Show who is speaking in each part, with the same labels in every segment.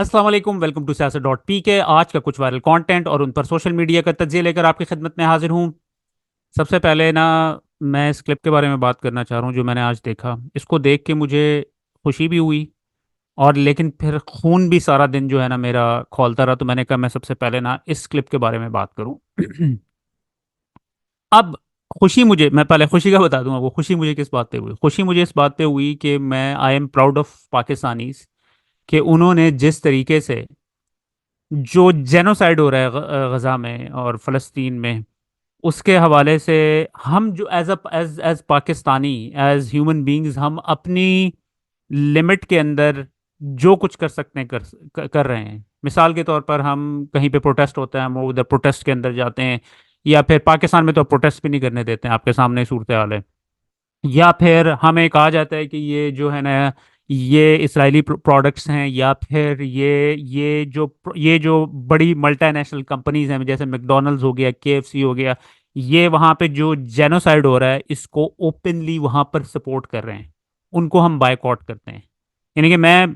Speaker 1: अस्सलाम वालेकुम, welcome to सियासत डॉट पी के। आज का कुछ वायरल कंटेंट और उन पर सोशल मीडिया का तज्जिया लेकर आपकी खिदमत में हाजिर हूँ। सबसे पहले ना, मैं इस क्लिप के बारे में बात करना चाह रहा हूँ जो मैंने आज देखा। इसको देख के मुझे खुशी भी हुई, और लेकिन फिर खून भी सारा दिन जो है ना मेरा खौलता रहा। तो मैंने कहा मैं सबसे पहले ना इस क्लिप के बारे में बात करूँ। अब खुशी मुझे, मैं पहले खुशी का बता दूंगा। वो खुशी मुझे किस बात पे हुई? खुशी मुझे इस बात पे हुई कि मैं I am proud of Pakistanis, कि उन्होंने जिस तरीके से जो जेनोसाइड हो रहा है गज़ा में और फ़लस्तीन में, उसके हवाले से हम जो as as Pakistani, as human beings, हम अपनी लिमिट के अंदर जो कुछ कर सकते हैं कर रहे हैं। मिसाल के तौर पर हम कहीं पे प्रोटेस्ट होता है, हम उधर प्रोटेस्ट के अंदर जाते हैं। या फिर पाकिस्तान में तो प्रोटेस्ट भी नहीं करने देते हैं, आपके सामने सूरत हाल है। या फिर हमें कहा जाता है कि ये जो है ना, ये इसराइली प्रोडक्ट्स हैं, या फिर ये जो बड़ी मल्टीनेशनल कंपनीज हैं जैसे मैकडोनल्ड्स हो गया, केएफसी हो गया, ये वहाँ पे जो जेनोसाइड हो रहा है इसको ओपनली वहाँ पर सपोर्ट कर रहे हैं। उनको हम बायकॉट करते हैं। यानी कि मैं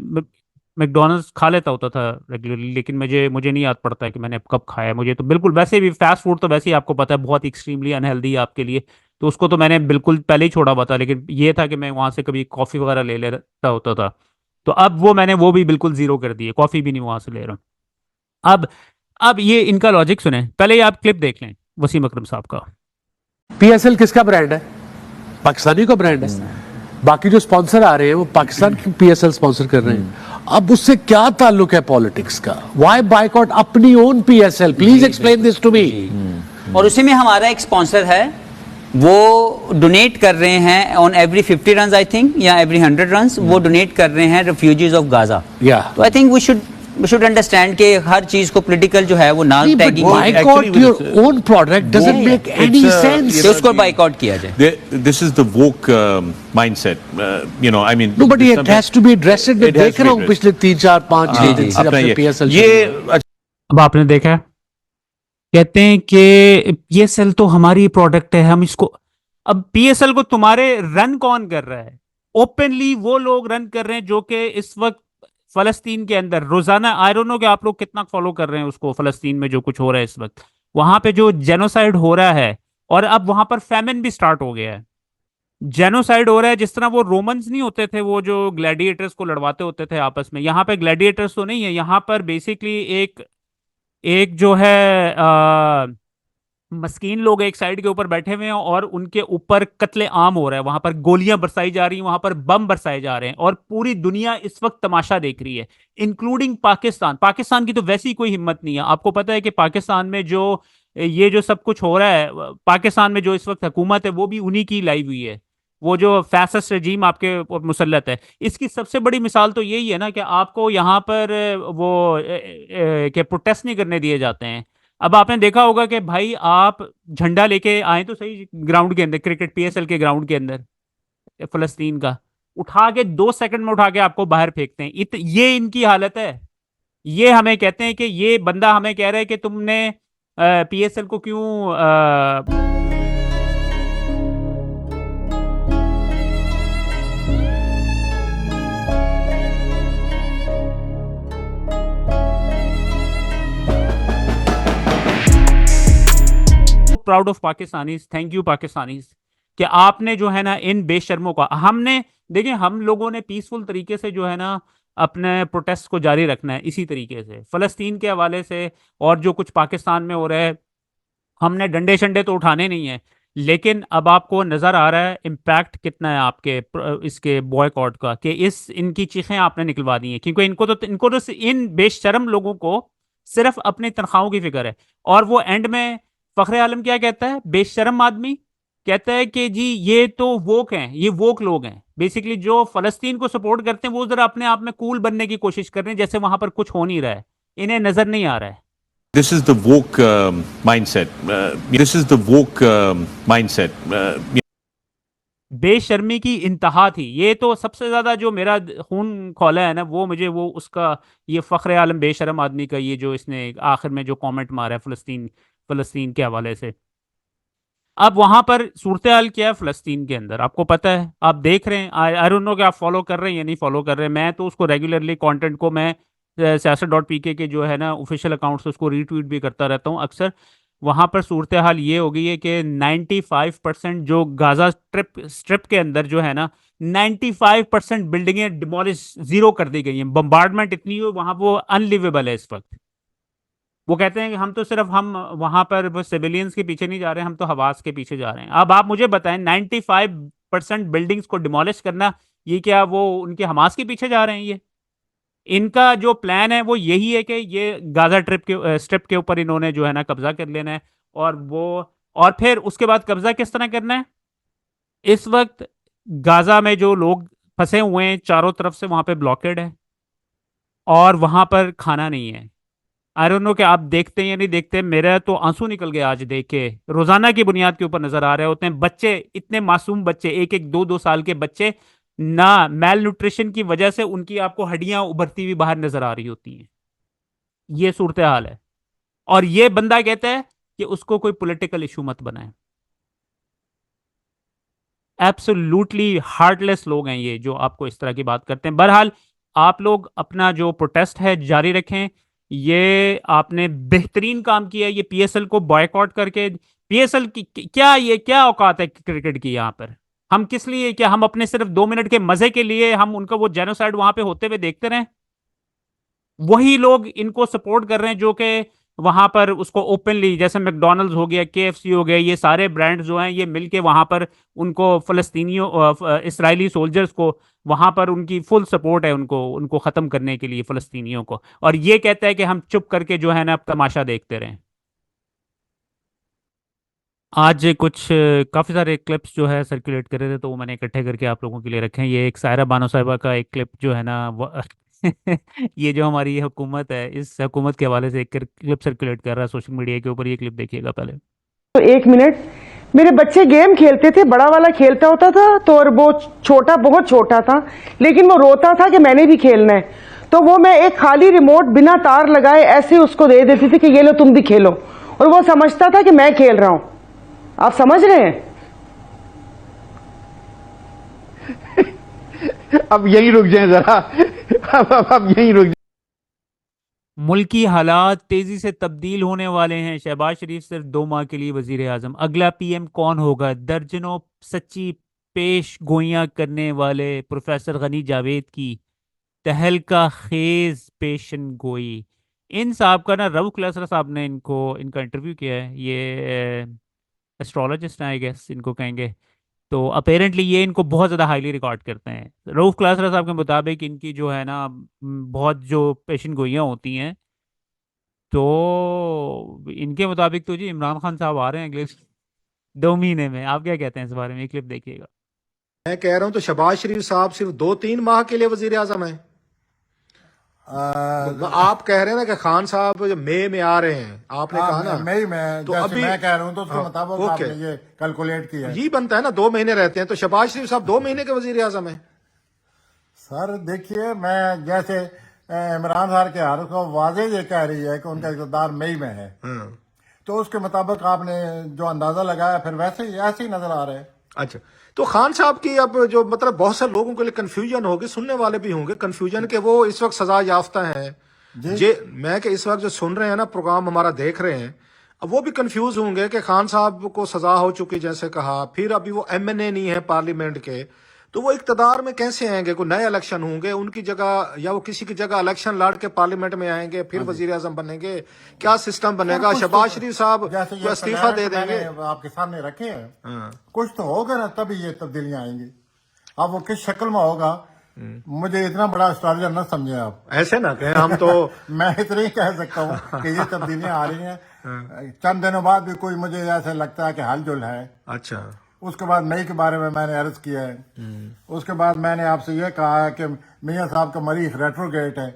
Speaker 1: मैकडोनल्ड्स खा लेता होता था रेगुलरली, लेकिन मुझे मुझे नहीं याद पड़ता है कि मैंने कब खाया है। मुझे तो बिल्कुल, वैसे भी फास्ट फूड तो वैसे ही आपको पता है बहुत एक्सट्रीमली अनहेल्दी है आपके लिए। तो उसको तो मैंने बिल्कुल पहले ही छोड़ा हुआ था। लेकिन ये था कि मैं वहां से कभी कॉफी वगैरह ले लेता होता था। तो अब मैंने वो भी बिल्कुल जीरो कर दी है, कॉफी भी नहीं वहां से ले रहा हूँ। अब अब ये इनका लॉजिक सुने, पहले ये आप क्लिप देख लें वसीम अकरम साहब का।
Speaker 2: पीएसएल किसका ब्रांड है? पाकिस्तानी का ब्रांड है। बाकी जो स्पॉन्सर आ रहे हैं वो पाकिस्तान की पीएसएल स्पॉन्सर कर रहे हैं। अब उससे क्या ताल्लुक है पॉलिटिक्स का? व्हाई बायकॉट अपनी own PSL? Please explain this to me.
Speaker 3: और उसी में हमारा एक स्पॉन्सर है, वो डोनेट कर रहे हैं on every 50 run I think, या एवरी 100 रन वो डोनेट कर रहे हैं रिफ्यूजीज ऑफ गाजा। तो I think we should understand कि हर चीज को पॉलिटिकल जो है वो ना tagging,
Speaker 2: boycott your own product doesn't make any sense.
Speaker 3: तो उसको बायकॉट किया जाए।
Speaker 4: This is the woke mindset. I mean.
Speaker 2: No, but it has to be addressed. मैं देख रहा हूँ पिछले 3-4-5 दिन से अपने पीएसएल
Speaker 4: ये
Speaker 1: अब आपने देखा है, कहते हैं कि पीएसएल तो हमारी प्रोडक्ट है, हम इसको। अब पीएसएल को तुम्हारे रन कौन कर रहा है? ओपनली वो लोग रन कर रहे हैं जो कि इस वक्त फलस्तीन के अंदर रोजाना, आई डोंट नो कि आप लोग कितना फॉलो कर रहे हैं उसको, फलस्तीन में जो कुछ हो रहा है इस वक्त, वहां पे जो जेनोसाइड हो रहा है। और अब वहां पर फैमिन भी स्टार्ट हो गया है। जेनोसाइड हो रहा है, जिस तरह वो रोमन्स नहीं होते थे, वो जो ग्लैडिएटर्स को लड़वाते होते थे आपस में, यहाँ पे ग्लैडिएटर्स तो नहीं है। यहाँ पर बेसिकली एक एक जो है मस्कीन लोग एक साइड के ऊपर बैठे हुए हैं, और उनके ऊपर कत्ले आम हो रहा है। वहां पर गोलियां बरसाई जा रही हैं, वहां पर बम बरसाए जा रहे हैं, और पूरी दुनिया इस वक्त तमाशा देख रही है, इंक्लूडिंग पाकिस्तान। पाकिस्तान की तो वैसी कोई हिम्मत नहीं है। आपको पता है कि पाकिस्तान में जो ये जो सब कुछ हो रहा है, पाकिस्तान में जो इस वक्त हुकूमत है वो भी उन्हीं की लाई हुई है। वो जो फैसिस्ट रजीम आपके ऊपर मुसल्लत है, इसकी सबसे बड़ी मिसाल तो यही है ना कि आपको यहाँ पर वो के प्रोटेस्ट नहीं करने दिए जाते हैं। अब आपने देखा होगा कि भाई आप झंडा लेके आए तो सही ग्राउंड के अंदर, क्रिकेट पीएसएल के ग्राउंड के अंदर, फलस्तीन का, उठा के 2 सेकंड में उठा के आपको बाहर फेंकते हैं। ये इनकी हालत है। ये हमें कहते हैं कि ये बंदा हमें कह रहा है कि तुमने पीएसएल को क्यों proud of Pakistanis, thank you Pakistanis, कि आपने जो है ना इन बेशर्मों का, हमने देखिए, हम लोगों ने पीसफुल तरीके से जो है ना अपने प्रोटेस्ट को जारी रखना है इसी तरीके से फलस्तीन के हवाले से। और जो कुछ पाकिस्तान में हो रहा है, हमने डंडे शंडे तो उठाने नहीं है। लेकिन अब आपको नजर आ रहा है इम्पैक्ट कितना है आपके इसके बॉयकॉट का, कि इस इनकी चीखें आपने निकलवा दी हैं। क्योंकि इनको तो इन बेशर्म लोगों को सिर्फ अपनी तनख्वाहों की फिक्र है। और वो एंड में फखरे आलम क्या कहता है, बेशर्म आदमी कहता है कि जी ये तो वोक हैं, ये वोक लोग हैं। बेसिकली जो फलस्तीन को सपोर्ट करते हैं वो जरा अपने आप में कूल बनने की कोशिश कर रहे हैं, जैसे वहां पर कुछ हो नहीं रहा है, इन्हें नजर नहीं आ रहा है।
Speaker 4: This is the woke mindset. This is the woke mindset.
Speaker 1: बेशर्मी की इंतहा थी। ये तो सबसे ज्यादा जो मेरा खून खौला है ना, वो मुझे वो उसका, ये फखरे आलम बेशर्म आदमी का, ये जो इसने आखिर में जो कमेंट मारा है फलस्तीन के हवाले से। अब वहां पर सूरत हाल क्या है फलस्तीन के अंदर, आपको पता है, आप देख रहे हैं। आई डोंट नो कि आप फॉलो कर रहे हैं या नहीं फॉलो कर रहे हैं। मैं तो उसको रेगुलरली कंटेंट को मैं siyaset.pk के जो है ना ऑफिशियल अकाउंट से उसको रीट्वीट भी करता रहता हूँ अक्सर। वहाँ पर सूरत हाल ये हो गई है कि 95% जो गाजा स्ट्रिप के अंदर जो है ना 95% बिल्डिंगें डिमोलिश जीरो कर दी गई हैं। बम्बार्डमेंट इतनी हो वहाँ, वो अनलिवेबल है इस वक्त। वो कहते हैं कि हम तो सिर्फ हम वहां पर सिविलियंस के पीछे नहीं जा रहे हैं, हम तो हवास के पीछे जा रहे हैं। अब आप मुझे बताएं 95% बिल्डिंग्स को डिमोलिश करना, ये क्या वो उनके हमास के पीछे जा रहे हैं? ये इनका जो प्लान है वो यही है कि ये गाजा स्ट्रिप के ऊपर इन्होंने जो है ना कब्जा कर लेना है। और वो और फिर उसके बाद कब्जा किस तरह करना है? इस वक्त गाजा में जो लोग फंसे हुए हैं चारों तरफ से, वहां पे ब्लॉकेड है और वहां पर खाना नहीं है। आई डोंट नो कि आप देखते हैं या नहीं देखते, मेरा तो आंसू निकल गए आज देख के। रोजाना की बुनियाद के ऊपर नजर आ रहे होते हैं बच्चे, इतने मासूम बच्चे, एक एक दो दो साल के बच्चे, ना मेल न्यूट्रिशन की वजह से उनकी आपको हड्डियां उभरती हुई बाहर नजर आ रही होती हैं। ये सूरत हाल है। और ये बंदा कहता है कि उसको कोई पॉलिटिकल इशू मत बनाए। एब्सोल्युटली हार्टलेस लोग हैं ये जो आपको इस तरह की बात करते हैं। बहरहाल आप लोग अपना जो प्रोटेस्ट है जारी रखें। ये आपने बेहतरीन काम किया, ये पीएसएल को बॉयकॉट करके। पीएसएल की क्या, ये क्या औकात है क्रिकेट की? यहाँ पर हम किस लिए, क्या हम अपने सिर्फ 2 मिनट के मजे के लिए हम उनका वो जेनोसाइड वहां पे होते हुए देखते रहें? वही लोग इनको सपोर्ट कर रहे हैं जो कि वहां पर उसको ओपनली, जैसे मैकडोनल्ड्स हो गया, केएफसी हो गया, ये सारे ब्रांड जो हैं ये मिलके वहां पर उनको फलस्तीनियों इसराइली सोल्जर्स को वहां पर उनकी फुल सपोर्ट है उनको उनको खत्म करने के लिए, फलस्तीनियों को। और ये कहता है कि हम चुप करके जो है ना अब तमाशा देखते रहें। आज कुछ काफ़ी सारे क्लिप्स जो है सर्कुलेट कर रहे थे, तो वो मैंने इकट्ठे करके आप लोगों के लिए रखे हैं। ये एक सायरा बानो साहिबा का एक क्लिप जो है ना ये जो हमारी ये हुकूमत है, इस हुकूमत के हवाले से एक क्लिप सर्कुलेट कर रहा है सोशल मीडिया के ऊपर। ये क्लिप देखिएगा पहले।
Speaker 5: तो 1 मिनट, मेरे बच्चे गेम खेलते थे, बड़ा वाला खेलता होता था तो, और वो छोटा बहुत छोटा था, लेकिन वो रोता था कि मैंने भी खेलना है, तो वो मैं एक खाली रिमोट बिना तार लगाए ऐसे उसको दे देती थी कि ये लो तुम भी खेलो, और वो समझता था कि मैं खेल रहा हूं। आप समझ रहे हैं?
Speaker 6: अब यहीं रुक जाएं जरा। अब यहीं रुक जाएं।
Speaker 1: मुल्की हालात तेजी से तब्दील होने वाले हैं। शहबाज शरीफ सिर्फ 2 माह के लिए वजीर आजम, अगला पीएम कौन होगा? दर्जनों सच्ची पेश गोइयां करने वाले प्रोफेसर गनी जावेद की तहलका खेज पेशन गोई। इन साहब का ना रऊफ क्लासरा साहब ने इनका इंटरव्यू किया है। ये एस्ट्रोलॉजिस्ट हैं आई गेस इनको कहेंगे। तो अपेरेंटली ये इनको बहुत ज़्यादा हाईली रिकॉर्ड करते हैं। रऊफ क्लासरा साहब के मुताबिक इनकी जो है ना बहुत जो पेशन गोइयाँ होती हैं, तो इनके मुताबिक तो जी इमरान खान साहब आ रहे हैं अगले 2 महीने में। आप क्या कहते हैं इस बारे में? एक क्लिप देखिएगा।
Speaker 7: मैं कह रहा हूं तो शहबाज शरीफ साहब सिर्फ 2-3 माह के लिए वजीर आजम है। आप कह रहे हैं ना कि खान साहब जो मई में आ रहे हैं, आपने कहा ना
Speaker 6: मई में,
Speaker 7: तो
Speaker 6: जैसे
Speaker 7: अभी
Speaker 6: मैं कह रहा हूं तो उसके मुताबिक आपने ये कैलकुलेट किया है।
Speaker 7: यही बनता है ना, 2 महीने रहते हैं, तो शहबाज शरीफ साहब 2 महीने के वजीर आजम है।
Speaker 6: सर देखिए, मैं जैसे इमरान खान के हाल को वाजे ये कह रही है कि उनका इक़्तिदार मई में है, तो उसके मुताबिक आपने जो अंदाजा लगाया फिर वैसे ही ऐसे ही नजर आ रहे हैं।
Speaker 7: अच्छा, तो खान साहब की अब जो मतलब बहुत सारे लोगों के लिए कंफ्यूजन होगी, सुनने वाले भी होंगे कंफ्यूजन के वो इस वक्त सजा याफ्ता हैं। जे मैं कि इस वक्त जो सुन रहे हैं ना, प्रोग्राम हमारा देख रहे हैं, अब वो भी कंफ्यूज होंगे कि खान साहब को सजा हो चुकी, जैसे कहा, फिर अभी वो एमएनए नहीं है पार्लियामेंट के, तो वो इक्तदार में कैसे आएंगे? कोई नए इलेक्शन होंगे उनकी जगह, या वो किसी की जगह इलेक्शन लड़ के पार्लियामेंट में आएंगे, फिर वजीर आजम बनेंगे? क्या सिस्टम बनेगा? शहबाज शरीफ साहब को इस्तीफा दे देंगे?
Speaker 6: आपके सामने रखे हैं, कुछ तो होगा ना, तभी ये तब्दीलियां आएंगी। अब वो किस शक्ल में होगा, मुझे इतना बड़ा एस्ट्रोलॉजर न समझे आप।
Speaker 7: ऐसे ना कहें हम तो
Speaker 6: मैं इतना ही कह सकता हूँ कि ये तब्दीलियां आ रही हैं। चंद दिनों बाद भी कोई मुझे ऐसा लगता है कि हल जुल है।
Speaker 7: अच्छा,
Speaker 6: उसके बाद मई के बारे में मैंने अर्ज किया है। उसके बाद मैंने आपसे ये कहा है कि मियाँ साहब का मरीज रेट्रोगेट है,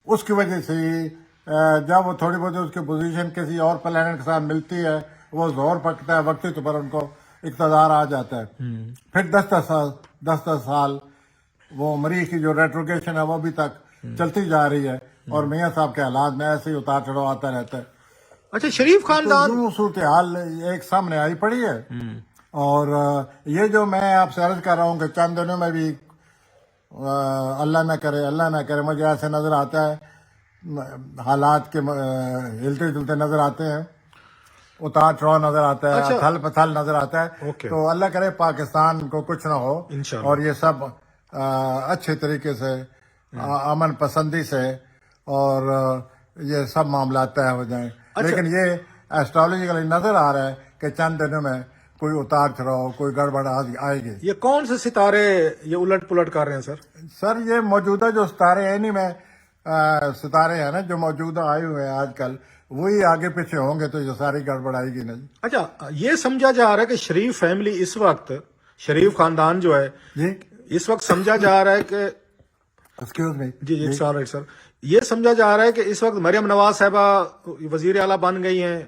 Speaker 6: उसकी वजह से जब वो थोड़ी बहुत उसकी पोजीशन किसी और प्लेनेट के साथ मिलती है, वो जोर पकता है, वक्ती तौर पर उनको इक़्तिदार आ जाता है। फिर 10-10 साल वो मरीज की जो रेट्रोगेशन है वो अभी तक चलती जा रही है, और मियाँ साहब के हालात में ऐसे ही उतार चढ़ाव आता रहता है।
Speaker 7: अच्छा, शरीफ खानदान
Speaker 6: तो सूरत हाल एक सामने आई पड़ी है। और ये जो मैं आपसे अर्ज कर रहा हूँ कि चंद दिनों में भी अल्लाह न करे मुझे ऐसे नजर आता है हालात के हिलते जुलते नजर आते हैं, उतार चढ़ाव नजर आता है, अथल पथल नजर आता है।
Speaker 7: ओके।
Speaker 6: तो अल्लाह करे पाकिस्तान को कुछ ना हो
Speaker 7: इंशाअल्लाह।
Speaker 6: और ये सब अच्छे तरीके से अमन पसंदी से और ये सब मामला तय हो जाएं। लेकिन ये एस्ट्रोलॉजिकली नजर आ रहा है कि चंद दिनों में कोई उतार चढ़ाव, कोई गड़बड़ आएगी।
Speaker 7: ये कौन से सितारे ये उलट पुलट कर रहे हैं सर?
Speaker 6: सर ये मौजूदा जो सितारे हैं, नहीं में सितारे हैं ना जो मौजूदा आए हुए हैं आजकल, वही आगे पीछे होंगे तो ये सारी गड़बड़ आएगी नहीं।
Speaker 7: अच्छा, ये समझा जा रहा है कि शरीफ फैमिली इस वक्त, शरीफ खानदान जो है
Speaker 6: जी,
Speaker 7: इस वक्त समझा जा रहा है कि
Speaker 6: एक्सक्यूज मी
Speaker 7: जी सर, ये समझा जा रहा है कि इस वक्त मरियम नवाज साहबा वजीर आला बन गई हैं,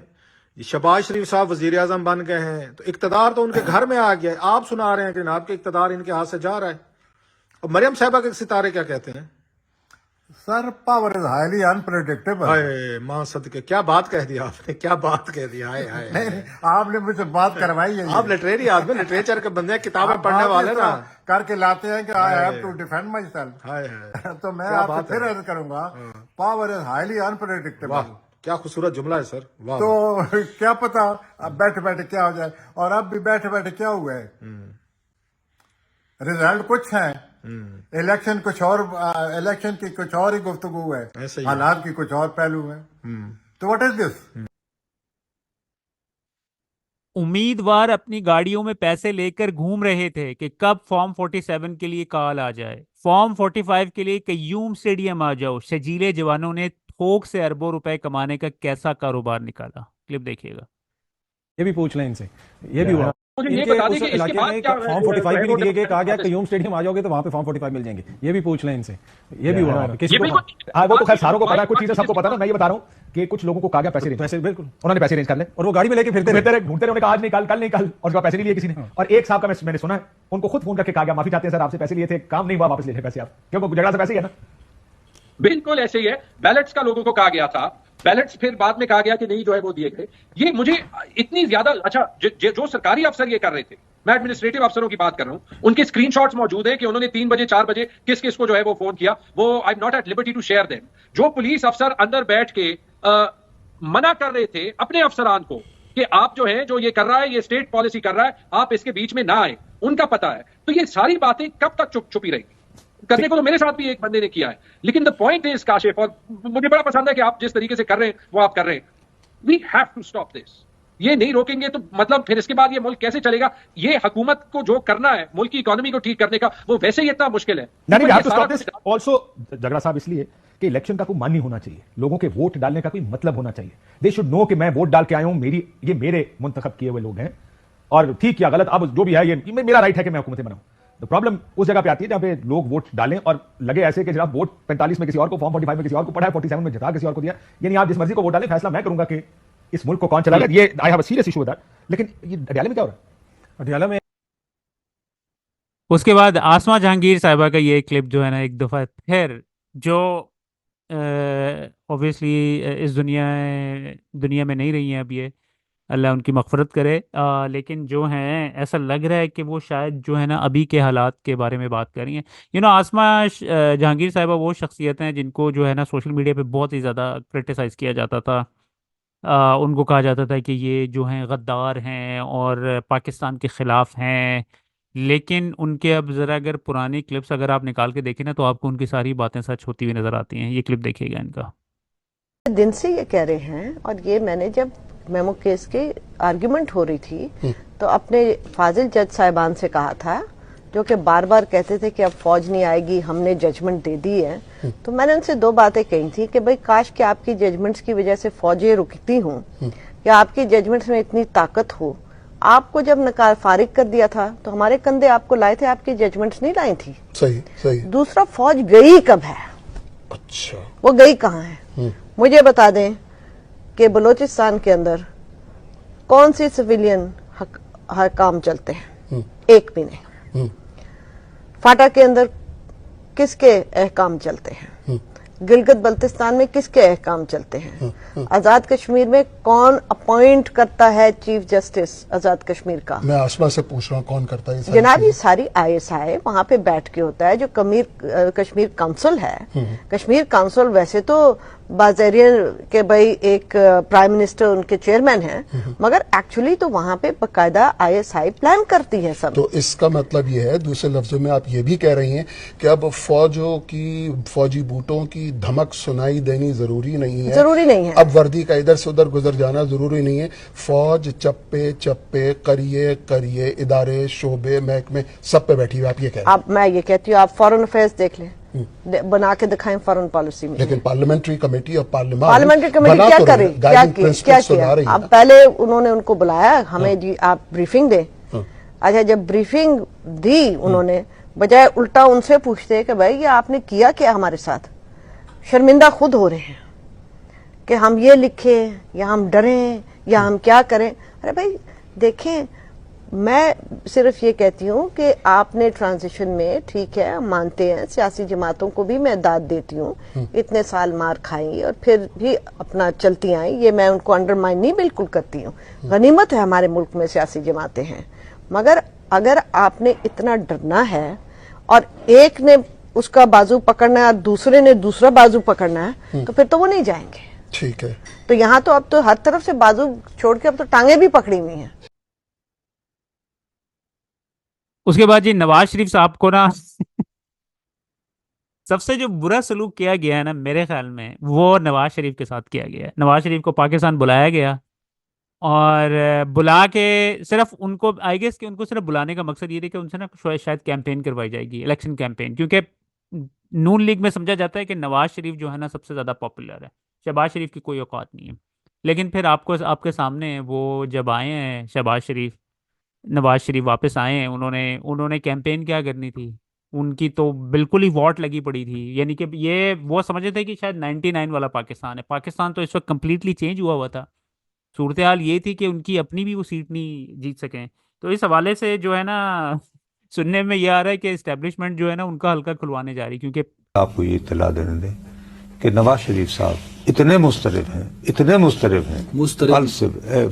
Speaker 7: शहबाज शरीफ साहब वजीर आजम बन गए हैं, तो इक्तदार तो उनके घर में आ गया है। आप सुना रहे हैं कि आपके इक्तदार इनके हाथ से जा रहा है। और मरियम साहबा के सितारे क्या कहते हैं?
Speaker 6: Sir power is highly unpredictable.
Speaker 7: हाय मां सदके, क्या बात कह दी आपने, क्या बात कह दी। हाय हाय
Speaker 6: नहीं, आपने मुझसे बात करवाई है।
Speaker 7: आप लिटरेरी आदमी, लिटरेचर के बंदे, किताबें पढ़ने वाले ना,
Speaker 6: करके लाते हैं कि I have to defend myself.
Speaker 7: हाय हाय,
Speaker 6: तो मैं आपसे फिर अर्ज करूंगा, पावर इज हाईली अनप्रेडिक्टेबल।
Speaker 7: क्या खूबसूरत जुमला है सर, वाह।
Speaker 6: तो क्या पता अब बैठे बैठे क्या हो जाए, और अब भी बैठे बैठे क्या हुआ है, रिजल्ट कुछ है, इलेक्शन कुछ और, इलेक्शन की कुछ और ही गुफ्तगू है,
Speaker 7: ऐसे ही
Speaker 6: हालात की कुछ और पहलू है। तो व्हाट इज दिस?
Speaker 1: उम्मीदवार अपनी गाड़ियों में पैसे लेकर घूम रहे थे कि कब फॉर्म 47 के लिए कॉल आ जाए, फॉर्म 45 के लिए कयूम स्टेडियम आ जाओ। शजीले जवानों ने थोक से अरबों रुपए कमाने का कैसा कारोबार निकाला। क्लिप देखिएगा।
Speaker 8: ये भी पूछ लें इनसे, ये भी हुआ।
Speaker 9: मुझे ये
Speaker 8: इनके
Speaker 9: बता दें
Speaker 8: उस
Speaker 9: कि इसके
Speaker 8: इलाके
Speaker 9: बाद
Speaker 8: में
Speaker 9: क्या
Speaker 8: फॉर्म 45 भी नहीं दिए गए, कहा गया
Speaker 9: है?
Speaker 8: कयूम स्टेडियम आ जाओगे तो वहां पे फॉर्म 45 मिल जाएंगे। ये भी पूछ लें इनसे, ये भी हुआ। किसी
Speaker 9: ये
Speaker 8: को
Speaker 9: बिल्कुल-
Speaker 8: हाँ, वो तो खैर सारों को पता है, कुछ चीजें सबको पता है। मैं ये बता रहा हूँ कि कुछ लोगों को कहा गया पैसे बिल्कुल उन्होंने पैसे अरेंज कर ले, और वो गाड़ी में लेके फिरते रहे, ढूंढते रहे, आज निकाल, कल निकाल, और उसका पैसे नहीं लिए किसी ने। और एक साहब का मैंने सुना है, उनको खुद फोन करके कहा गया माफी चाहते हैं सर, आपसे पैसे लिए थे, काम नहीं हुआ, वापस ले लें पैसे आप, क्योंकि झगड़ा से पैसे ही है ना।
Speaker 9: बिल्कुल ऐसे ही है। बैलेट्स का लोगों को कहा गया था, बैलेट्स फिर बाद में कहा गया कि नहीं जो है वो दिए गए। ये मुझे इतनी ज्यादा अच्छा, जो सरकारी अफसर ये कर रहे थे, मैं एडमिनिस्ट्रेटिव अफसरों की बात कर रहा हूं, उनके स्क्रीनशॉट्स मौजूद हैं कि उन्होंने 3 बजे 4 बजे किस किस को जो है वो फोन किया। वो I am not at liberty to share them. जो पुलिस अफसर अंदर बैठ के मना कर रहे थे अपने अफसरान को कि आप जो है जो ये कर रहा है, ये स्टेट पॉलिसी कर रहा है, आप इसके बीच में ना आए, उनका पता है। तो ये सारी बातें कब तक छुपी रहेगी? करने को तो मेरे साथ भी एक बंदे ने किया है, लेकिन द पॉइंट इज काशिफ, और मुझे बड़ा पसंद है कि आप जिस तरीके से कर रहे हैं वो आप कर रहे हैं। We have to stop this. ये नहीं रोकेंगे तो मतलब फिर इसके बाद ये मुल्क कैसे चलेगा? ये हुकूमत को जो करना है मुल्क की इकोनॉमी को ठीक करने का, वो वैसे ही इतना मुश्किल है।
Speaker 8: ऑल्सो झगड़ा साहब इसलिए कि इलेक्शन का कोई मन नहीं होना चाहिए, लोगों के वोट डालने का कोई मतलब होना चाहिए। दे शुड नो कि मैं वोट डाल के आया हूं, ये मेरे मुंतखब किए हुए लोग हैं, और ठीक या गलत अब जो भी है, ये मेरा राइट है कि मैं हुकूमतें बनाऊं। तो प्रॉब्लम उस जगह पे आती है जहां पे लोग वोट डालें और लगे ऐसे कि जनाब वोट 45 में किसी और को, फॉर्म 45 में किसी और को पड़ा है, 47 में जिता किसी और को दिया। यानी आप जिस मर्जी को वोट डालें, फैसला मैं करूंगा कि इस मुल्क को कौन चलाएगा। ये I have a serious issue with that. लेकिन ये अडयाला में क्या हो रहा है? अडयाला में
Speaker 1: उसके बाद आसमा जहांगीर साहिबा का ये क्लिप जो है ना, एक दफ़ा फिर जो ऑब्वियसली इस दुनिया में नहीं रही हैं अब, ये अल्लाह उनकी मग़फ़िरत करे। लेकिन जो हैं ऐसा लग रहा है कि वो शायद जो है ना अभी के हालात के बारे में बात कर रही हैं। आसमा जहांगीर साहिबा वो शख्सियतें हैं जिनको जो है ना सोशल मीडिया पे बहुत ही ज़्यादा क्रिटिसाइज़ किया जाता था। उनको कहा जाता था कि ये जो हैं गद्दार हैं और पाकिस्तान के ख़िलाफ़ हैं। लेकिन उनके अब ज़रा अगर पुरानी क्लिप्स अगर आप निकाल के देखें ना, तो आपको उनकी सारी बातें सच होती हुई नज़र आती हैं। ये क्लिप देखिएगा इनका।
Speaker 10: दिन से ये कह रहे हैं, और ये मैंने जब मेमो केस के आर्ग्यूमेंट हो रही थी तो अपने फाजिल जज साहिबान से कहा था, जो कि बार बार कहते थे कि अब फौज नहीं आएगी, हमने जजमेंट दे दी है। तो मैंने उनसे 2 बातें कही थी कि भाई काश कि आपकी जजमेंट्स की वजह से फौजें रुकती हों, या आपकी जजमेंट्स में इतनी ताकत हो। आपको जब फारिग कर दिया था तो हमारे कंधे आपको लाए थे, आपकी जजमेंट्स नहीं लाई थी।
Speaker 7: सही सही।
Speaker 10: दूसरा, फौज गई कब है?
Speaker 7: अच्छा,
Speaker 10: वो गई कहाँ है? मुझे बता दें कि बलूचिस्तान के अंदर कौन सी सिविलियन काम चलते हैं? एक भी नहीं। फाटा के अंदर किसके अहकाम चलते हैं? गिलगित बल्तिस्तान में किसके अहकाम चलते हैं? आजाद कश्मीर में कौन अपॉइंट करता है चीफ जस्टिस आजाद कश्मीर का?
Speaker 7: मैं आसमा से पूछ रहा हूँ कौन करता है?
Speaker 10: जनाब, ये सारी ISI वहां पे बैठ के होता है। जो कश्मीर काउंसिल है, कश्मीर काउंसिल वैसे तो बाजेरियन के भाई एक प्राइम मिनिस्टर उनके चेयरमैन हैं, मगर एक्चुअली तो वहां पे बकायदा आईएसआई प्लान करती है सब।
Speaker 11: तो इसका मतलब ये है, दूसरे लफ्जों में आप ये भी कह रही हैं कि अब फौजी बूटों की धमक सुनाई देनी जरूरी नहीं है।
Speaker 10: जरूरी नहीं है।
Speaker 11: अब वर्दी का इधर से उधर गुजर जाना जरूरी नहीं है। फौज चप्पे चप्पे करिए इदारे शोबे महकमे सब पे बैठी हुई, आप ये कह रहे हैं।
Speaker 10: अब मैं ये कहती हूँ, आप फॉरेन अफेयर्स देख लें, बना के दिखाएं फॉरेन पॉलिसी में।
Speaker 11: लेकिन पार्लियामेंट्री कमेटी ऑफ
Speaker 10: पार्लियामेंट क्या करे, क्या किया? अब पहले उन्होंने उनको बुलाया, हमें जी आप ब्रीफिंग दें। अच्छा, जब ब्रीफिंग दी उन्होंने, बजाय उल्टा उनसे पूछते कि भाई ये आपने किया क्या हमारे साथ, शर्मिंदा खुद हो रहे हैं कि हम ये लिखे या हम डरें या हम क्या करें। अरे भाई देखें, मैं सिर्फ ये कहती हूँ कि आपने ट्रांजिशन में, ठीक है मानते हैं, सियासी जमातों को भी मैं दाद देती हूँ, इतने साल मार खाई और फिर भी अपना चलती आई, ये मैं उनको अंडरमाइन नहीं बिल्कुल करती हूँ। गनीमत है हमारे मुल्क में सियासी जमातें हैं, मगर अगर आपने इतना डरना है और एक ने उसका बाजू पकड़ना है और दूसरे ने दूसरा बाजू पकड़ना है, तो फिर तो वो नहीं जाएंगे।
Speaker 11: ठीक है,
Speaker 10: तो यहाँ तो अब तो हर तरफ से बाजू छोड़ के अब तो टांगे भी पकड़ी हुई हैं।
Speaker 1: उसके बाद जी नवाज शरीफ साहब को ना सबसे जो बुरा सलूक किया गया है ना, मेरे ख्याल में वो नवाज शरीफ के साथ किया गया है। नवाज शरीफ को पाकिस्तान बुलाया गया और बुला के सिर्फ उनको, आई गेस कि उनको सिर्फ बुलाने का मकसद ये था कि उनसे ना शायद कैंपेन करवाई जाएगी, इलेक्शन कैंपेन, क्योंकि नून लीग में समझा जाता है कि नवाज शरीफ जो है ना सबसे ज़्यादा पॉपुलर है, शहबाज शरीफ की कोई औकात नहीं है। लेकिन फिर आपके सामने वो जब आए हैं नवाज शरीफ वापस आए हैं, उन्होंने कैंपेन क्या करनी थी, उनकी तो बिल्कुल ही वॉट लगी पड़ी थी। यानी कि ये वो समझे थे कि शायद 99 वाला पाकिस्तान है। पाकिस्तान तो इस वक्त कम्प्लीटली चेंज हुआ था। सूरत हाल ये थी कि उनकी अपनी भी वो सीट नहीं जीत सकें। तो इस हवाले से जो है ना सुनने में ये आ रहा है कि इस्टेब्लिशमेंट जो है ना उनका हल्का खुलवाने जा रही, क्योंकि
Speaker 12: आपको ये इत्तला देने दें कि नवाज शरीफ साहब इतने मुस्तरिब हैं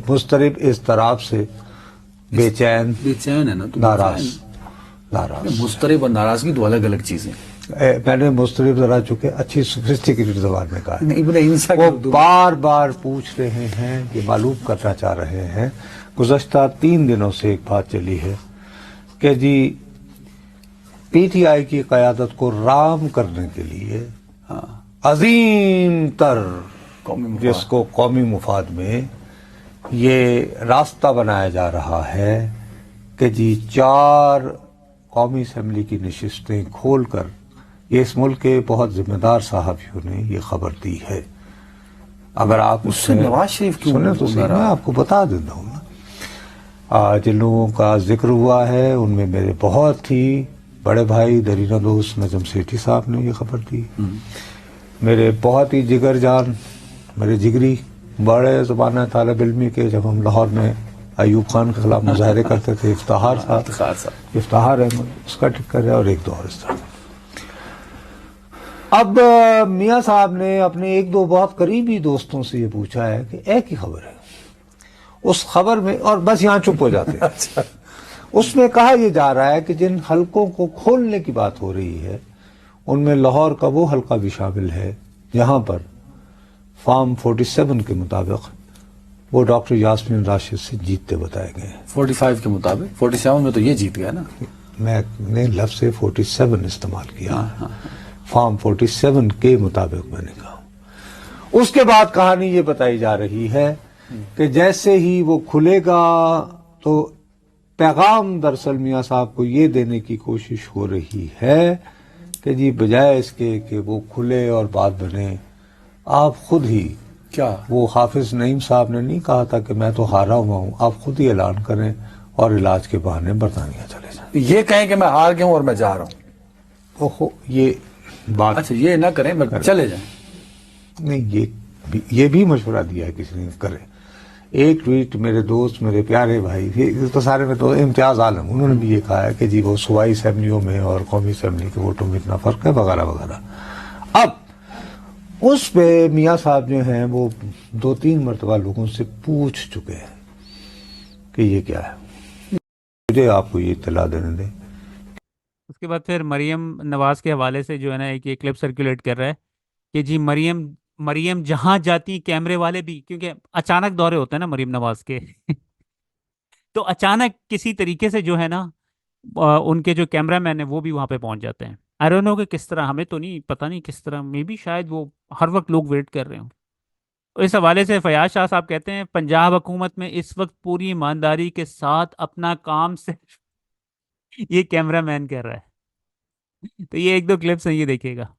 Speaker 12: मुस्तरिब इस तरफ से बेचैन
Speaker 13: है ना, तो
Speaker 12: नाराज
Speaker 13: मुस्तरिब और नाराजगी दो अलग अलग चीजें।
Speaker 12: मैंने मुस्तरिब जरा चुके अच्छी सोफिस्टिकेटेड जबान में कहा है। वो बार बार पूछ रहे हैं, ये मालूम करना चाह रहे हैं। गुज़श्ता 3 दिनों से एक बात चली है कि जी पीटीआई की क़यादत को राम करने के लिए अजीम तर जिसको कौमी मुफाद में ये रास्ता बनाया जा रहा है कि जी 4 कौमी असम्बली की नशिस्तें खोलकर ये इस मुल्क के बहुत जिम्मेदार साहबियों ने ये खबर दी है। अगर आप
Speaker 13: उससे नवाज शरीफ क्यों
Speaker 12: सुने तो सही, मैं आपको बता देता हूँ ना। जिन लोगों का जिक्र हुआ है उनमें मेरे बहुत ही बड़े भाई दरीना दोस्त नजम सेठी साहब ने ये खबर दी। मेरे बहुत ही जिगर जान, मेरे जिगरी बड़े ज़बाना तालिब इल्मी के, जब हम लाहौर में अयूब खान के खिलाफ मुजाहरे करते थे, इफ्तार अहमद उसका टिक्कर है और एक दो और इस तरह। अब मियाँ साहब ने अपने 1-2 बहुत करीबी दोस्तों से ये पूछा है कि एक ही खबर है, उस खबर में, और बस यहाँ चुप हो जाते हैं। उसमें कहा यह जा रहा है कि जिन हलकों को खोलने की बात हो रही है उनमें लाहौर का वो हलका भी शामिल है जहां पर फॉर्म 47 के मुताबिक वो डॉक्टर यास्मीन राशिद से जीतते बताए गए हैं।
Speaker 13: 45 के मुताबिक 47 में तो ये जीत गया ना।
Speaker 12: मैंने लफ्ज़ से 47 इस्तेमाल किया। फॉर्म 47 के मुताबिक मैंने कहा। उसके बाद कहानी ये बताई जा रही है कि जैसे ही वो खुलेगा तो पैगाम दरअसल मियाँ साहब को ये देने की कोशिश हो रही है कि जी बजाय इसके कि वो खुले और बात बने, आप खुद ही,
Speaker 13: क्या
Speaker 12: वो हाफिज नईम साहब ने नहीं कहा था कि मैं तो हारा हुआ हूं, आप खुद ही ऐलान करें और इलाज के बहाने बरतानिया चले जाएं।
Speaker 13: ये कहें कि मैं हार गया हूं और मैं जा रहा हूं।
Speaker 12: ओहो, ये बात,
Speaker 13: अच्छा ये ना करें, मैं चले जाएं।
Speaker 12: नहीं, ये भी मशवरा दिया है किसी ने, करें। एक ट्वीट मेरे दोस्त, मेरे प्यारे भाई, ये तो सारे में तो इम्तियाज आलम, उन्होंने भी ये कहा है कि जी वो सूबाई असेंबलियों में और कौमी असेंबली के वोटों में इतना फर्क है वगैरह वगैरह। अब उस पे मियाँ साहब जो हैं वो 2-3 मरतबा लोगों से पूछ चुके हैं कि ये क्या है। मुझे आपको ये इत्तला देने दें।
Speaker 1: उसके बाद फिर मरियम नवाज के हवाले से जो है ना एक क्लिप सर्कुलेट कर रहा है कि जी मरियम मरियम जहां जाती कैमरे वाले भी, क्योंकि अचानक दौरे होते हैं ना मरियम नवाज के तो अचानक किसी तरीके से जो है ना उनके जो कैमरामैन है वो भी वहां पे पहुंच जाते हैं। आई डोंट नो कि किस तरह, हमें तो नहीं पता, नहीं किस तरह, मे बी शायद वो हर वक्त लोग वेट कर रहे हो। इस हवाले से फयाज शाह साहब कहते हैं पंजाब हुकूमत में इस वक्त पूरी ईमानदारी के साथ अपना काम सिर्फ ये कैमरामैन कर रहा है। तो ये एक दो क्लिप्स हैं, ये देखिएगा।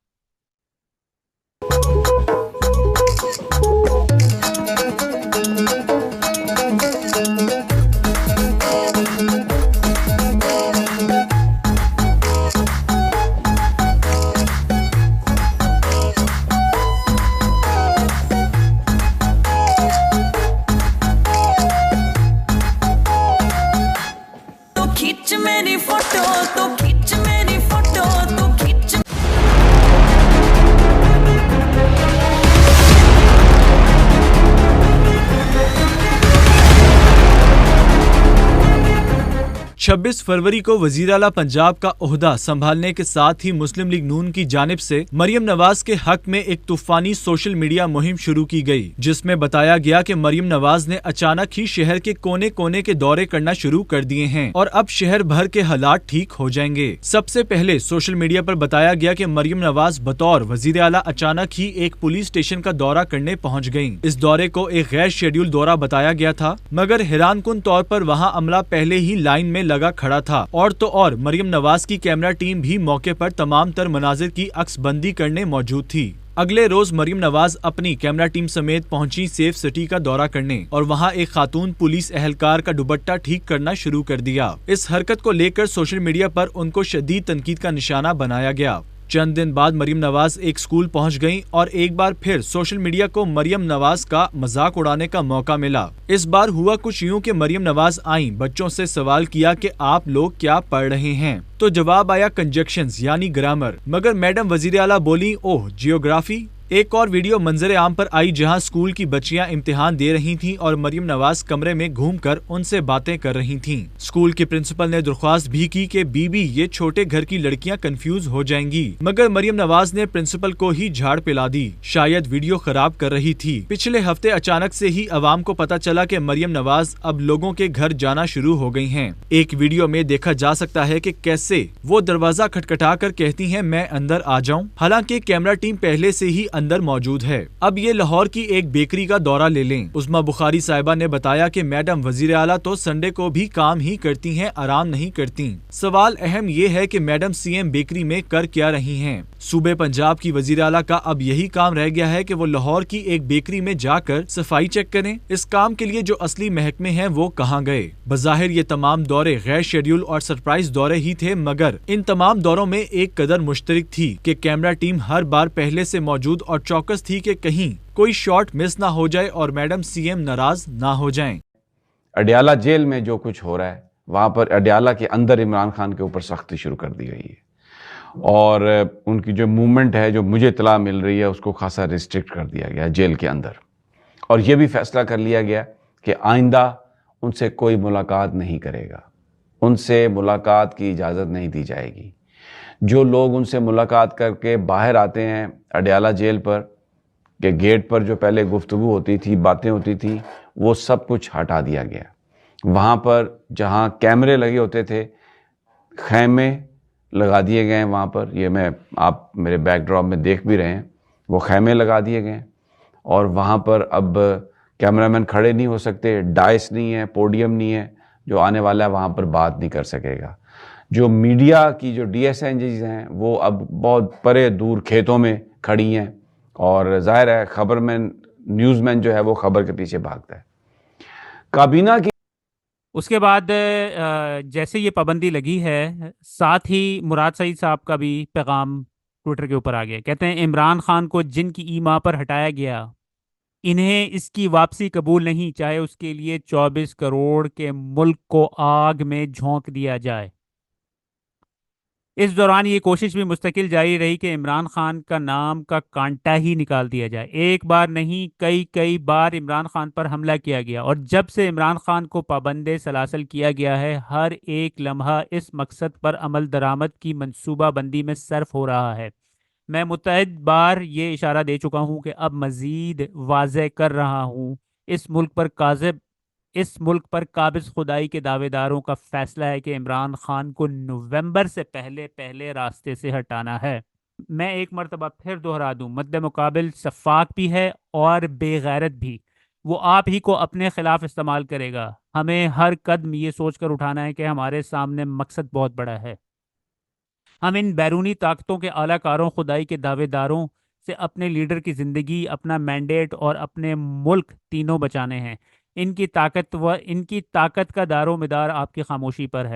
Speaker 14: तो खींच मेरी फोटो, तो खींच मेरी फोटो, तो खींच।
Speaker 15: छब्बीस फरवरी को वजीर आला पंजाब का ओहदा संभालने के साथ ही मुस्लिम लीग नून की जानिब से मरियम नवाज के हक में एक तूफानी सोशल मीडिया मुहिम शुरू की गई, जिसमें बताया गया कि मरियम नवाज ने अचानक ही शहर के कोने कोने के दौरे करना शुरू कर दिए हैं और अब शहर भर के हालात ठीक हो जाएंगे। सबसे पहले सोशल मीडिया पर बताया गया कि मरियम नवाज बतौर वजीर आला अचानक ही एक पुलिस स्टेशन का दौरा करने पहुँच गयी। इस दौरे को एक गैर शेड्यूल दौरा बताया गया था, मगर हैरानकुन तौर पर वहाँ अमला पहले ही लाइन में लगा खड़ा था। और तो और मरियम नवाज की कैमरा टीम भी मौके पर तमाम तर मनाजिर की अक्सबंदी करने मौजूद थी। अगले रोज मरियम नवाज अपनी कैमरा टीम समेत पहुंची सेफ सिटी का दौरा करने और वहां एक खातून पुलिस एहलकार का दुपट्टा ठीक करना शुरू कर दिया। इस हरकत को लेकर सोशल मीडिया पर उनको शदीद तनकीद का निशाना बनाया गया। चंद दिन बाद मरियम नवाज एक स्कूल पहुंच गईं और एक बार फिर सोशल मीडिया को मरियम नवाज का मजाक उड़ाने का मौका मिला। इस बार हुआ कुछ यूं कि मरियम नवाज आईं, बच्चों से सवाल किया कि आप लोग क्या पढ़ रहे हैं, तो जवाब आया कंजक्शंस यानी ग्रामर, मगर मैडम वजीर आला बोली ओह जियोग्राफी। एक और वीडियो मंजर आम पर आई जहां स्कूल की बच्चियां इम्तिहान दे रही थीं और मरियम नवाज कमरे में घूमकर उनसे बातें कर रही थीं। स्कूल के प्रिंसिपल ने दरख्वास्त भी की कि बीबी ये छोटे घर की लड़कियां कंफ्यूज हो जाएंगी, मगर मरियम नवाज ने प्रिंसिपल को ही झाड़ पिला दी, शायद वीडियो खराब कर रही थी। पिछले हफ्ते अचानक से ही अवाम को पता चला कि मरियम नवाज अब लोगों के घर जाना शुरू हो गई हैं। एक वीडियो में देखा जा सकता है कि कैसे वो दरवाजा खटखटा कर कहती हैं मैं अंदर आ जाऊं, हालांकि कैमरा टीम पहले से ही अंदर मौजूद है। अब ये लाहौर की एक बेकरी का दौरा ले लें। उस्मा बुखारी साहिबा ने बताया कि मैडम वजीर आला तो संडे को भी काम ही करती हैं, आराम नहीं करती। सवाल अहम ये है कि मैडम सीएम बेकरी में कर क्या रही हैं? सूबे पंजाब की वजीर आला का अब यही काम रह गया है कि वो लाहौर की एक बेकरी में जाकर सफाई चेक करें। इस काम के लिए जो असली महकमे हैं वो कहाँ गए? बज़ाहिर ये तमाम दौरे गैर शेड्यूल और सरप्राइज दौरे ही थे, मगर इन तमाम दौरों में एक कदर मुश्तरक थी कि कैमरा टीम हर बार पहले से मौजूद और चौकस थी कि कहीं कोई शॉट मिस ना हो जाए और मैडम सीएम नाराज ना हो जाएं।
Speaker 16: अडयाला जेल में जो कुछ हो रहा है, वहां पर अडयाला के अंदर इमरान खान के ऊपर सख्ती शुरू कर दी गई है और उनकी जो मूवमेंट है, जो मुझे इतला मिल रही है, उसको खासा रिस्ट्रिक्ट कर दिया गया जेल के अंदर। और यह भी फैसला कर लिया गया कि आइंदा उनसे कोई मुलाकात नहीं करेगा, उनसे मुलाकात की इजाज़त नहीं दी जाएगी। जो लोग उनसे मुलाकात करके बाहर आते हैं अडयाला जेल पर के गेट पर, जो पहले गुफ्तगू होती थी, बातें होती थी, वो सब कुछ हटा दिया गया। वहाँ पर जहाँ कैमरे लगे होते थे, खैमे लगा दिए गए हैं वहाँ पर। ये आप मेरे बैकड्रॉप में देख भी रहे हैं, वो खैमे लगा दिए गए हैं और वहाँ पर अब कैमरामैन खड़े नहीं हो सकते, डाइस नहीं है, पोडियम नहीं है, जो आने वाला है वहाँ पर बात नहीं कर सकेगा। जो मीडिया की जो DSNGs हैं वो अब बहुत परे दूर खेतों में खड़ी हैं और जाहिर है खबरमैन, न्यूज़मैन जो है वो खबर के पीछे भागता है। काबीना की
Speaker 1: उसके बाद जैसे ये पाबंदी लगी है, साथ ही मुराद सईद साहब का भी पैगाम ट्विटर के ऊपर आ गया। कहते हैं इमरान खान को जिनकी ईमा पर हटाया गया, इन्हें इसकी वापसी कबूल नहीं, चाहे उसके लिए 24 करोड़ के मुल्क को आग में झोंक दिया जाए। इस दौरान ये कोशिश भी मुस्तकिल जारी रही कि इमरान खान का नाम का कांटा ही निकाल दिया जाए। एक बार नहीं, कई बार इमरान खान पर हमला किया गया और जब से इमरान खान को पाबंदे सलासल किया गया है, हर एक लम्हा इस मकसद पर अमल दरामद की मंसूबाबंदी में सर्फ हो रहा है। मैं मुतअद्दिद बार ये इशारा दे चुका हूँ कि अब मज़ीद वाज़े कर रहा हूँ, इस मुल्क पर काबिज़ खुदाई के दावेदारों का फैसला है कि इमरान खान को नवंबर से पहले पहले रास्ते से हटाना है। मैं एक मरतबा फिर दोहरा दूं, मद्दे मुकाबिल शफ़ाक भी है और बेगैरत भी। वो आप ही को अपने खिलाफ इस्तेमाल करेगा। हमें हर कदम ये सोचकर उठाना है कि हमारे सामने मकसद बहुत बड़ा है। हम इन बैरूनी ताकतों के आलाकारों, खुदाई के दावेदारों से अपने लीडर की ज़िंदगी, अपना मैंडेट और अपने मुल्क तीनों बचाने हैं। इनकी ताकत का दारोमदार आपकी खामोशी पर है।